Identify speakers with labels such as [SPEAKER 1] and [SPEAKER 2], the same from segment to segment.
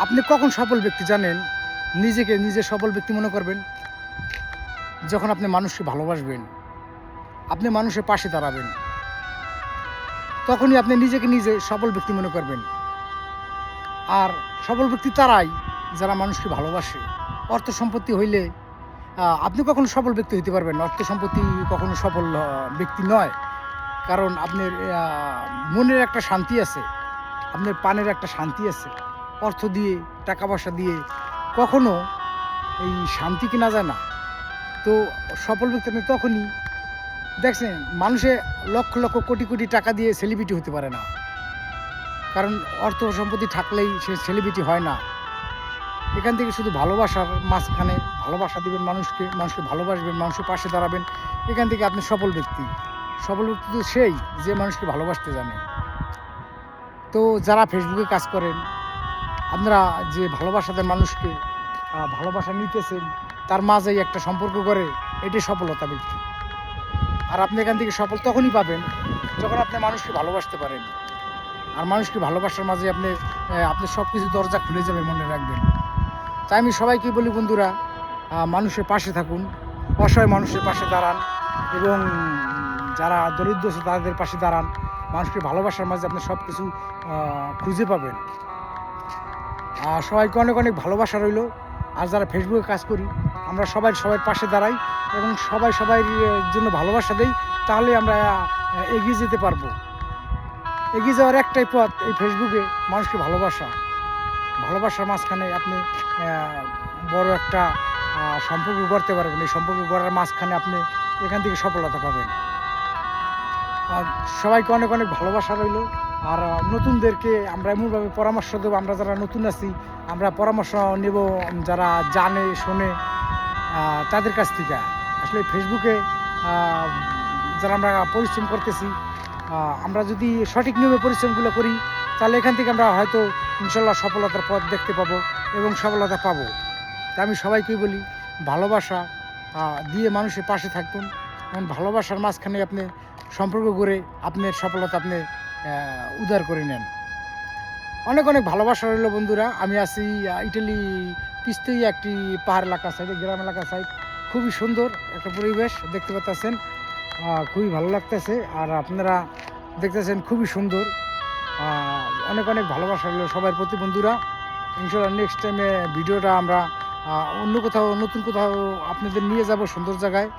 [SPEAKER 1] আপনি কখন সফল ব্যক্তি জানেন? নিজেকে নিজে সফল ব্যক্তি মনে করবেন যখন আপনি মানুষকে ভালোবাসবেন, আপনি মানুষের পাশে দাঁড়াবেন। তখনই আপনি নিজেকে নিজে সফল ব্যক্তি মনে করবেন। আর সফল ব্যক্তি তারাই যারা মানুষকে ভালোবাসে। অর্থ সম্পত্তি হইলে আপনি কখনো সফল ব্যক্তি হইতে পারবেন না। অর্থ সম্পত্তি কখনো সফল ব্যক্তি নয়। কারণ আপনার মনের একটা শান্তি আছে, আপনার প্রাণের একটা শান্তি আছে। অর্থ দিয়ে, টাকা পয়সা দিয়ে কখনো এই শান্তি কেনা যায় না। তো সফল ব্যক্তি আপনি তখনই দেখছেন, মানুষে লক্ষ লক্ষ কোটি কোটি টাকা দিয়ে সেলিব্রিটি হতে পারে না। কারণ অর্থ সম্পত্তি থাকলেই সে সেলিব্রিটি হয় না। এখান থেকে শুধু ভালোবাসার মাঝখানে ভালোবাসা দিবেন মানুষকে, মানুষকে ভালোবাসবেন, মানুষের পাশে দাঁড়াবেন। এখান থেকে আপনি সফল ব্যক্তি। সফল ব্যক্তি তো সেই যে মানুষকে ভালোবাসতে জানে। তো যারা ফেসবুকে কাজ করেন, আপনারা যে ভালোবাসা দেন মানুষকে, ভালোবাসা নিতেছেন, তার মাঝেই একটা সম্পর্ক করে, এটাই সফলতা ব্যক্তি। আর আপনি এখান থেকে সফল তখনই পাবেন যখন আপনি মানুষকে ভালোবাসতে পারেন। আর মানুষকে ভালোবাসার মাঝে আপনি সব কিছু দরজা খুলে যাবে, মনে রাখবেন। তাই আমি সবাইকে বলি, বন্ধুরা, মানুষের পাশে থাকুন, অসহায় মানুষের পাশে দাঁড়ান এবং যারা দরিদ্র আছে তাদের পাশে দাঁড়ান। মানুষকে ভালোবাসার মাঝে আপনি সব কিছু খুঁজে পাবেন। আর সবাইকে অনেক অনেক ভালোবাসা রইল। আর যারা ফেসবুকে কাজ করি, আমরা সবার পাশে দাঁড়াই এবং সবাই জন্য ভালোবাসা দেই, তাহলে আমরা এগিয়ে যেতে পারবো। এগিয়ে যাওয়ার একটাই পথ, এই ফেসবুকে মানুষকে ভালোবাসার মাঝখানে আপনি বড় একটা সম্পর্ক গড়তে পারবেন। এই সম্পর্ক গড়ার মাঝখানে আপনি এখান থেকে সফলতা পাবেন। আর সবাইকে অনেক অনেক ভালোবাসা রইল। আর নতুনদেরকে আমরা এমনভাবে পরামর্শ দেবো, আমরা যারা নতুন আছি আমরা পরামর্শ নেব যারা জানে শোনে তাদের কাছ থেকে। আসলে ফেসবুকে যারা আমরা পরিশ্রম করতেছি, আমরা যদি সঠিক নিয়মে পরিশ্রমগুলো করি, তাহলে এখান থেকে আমরা হয়তো ইনশাল্লাহ সফলতার পথ দেখতে পাবো এবং সফলতা পাবো। তা আমি সবাইকেই বলি, ভালোবাসা দিয়ে মানুষের পাশে থাকবেন এবং ভালোবাসার মাঝখানে আপনি সম্পর্ক গড়ে আপনার সফলতা আপনি উদ্ধার করে নেন। অনেক অনেক ভালোবাসা রইল, বন্ধুরা। আমি আছি ইটালি পিস্তই একটি পাহাড় এলাকা সাইডে, গ্রাম এলাকা সাইড। খুবই সুন্দর একটা পরিবেশ দেখতে পাচ্ছেন, খুবই ভালো লাগতেছে। আর আপনারা দেখতেছেন খুবই সুন্দর। অনেক অনেক ভালোবাসা রইল সবার প্রতি, বন্ধুরা। ইনশাল্লাহ নেক্সট টাইমে ভিডিওটা আমরা অন্য কোথাও নতুন কোথাও আপনাদের নিয়ে যাব, সুন্দর জায়গায়।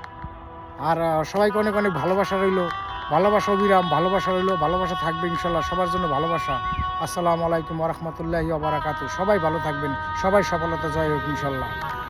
[SPEAKER 1] আর সবাইকে অনেক অনেক ভালোবাসা রইল, ভালোবাসা অবিরাম ভালোবাসা রইল, ভালোবাসা থাকবে ইনশাল্লাহ সবার জন্য ভালোবাসা। আসসালামু আলাইকুম ওয়া রাহমাতুল্লাহি ওয়া বারাকাতুহু। সবাই ভালো থাকবেন, সবাই সফলতা জয় হোক ইনশাল্লাহ।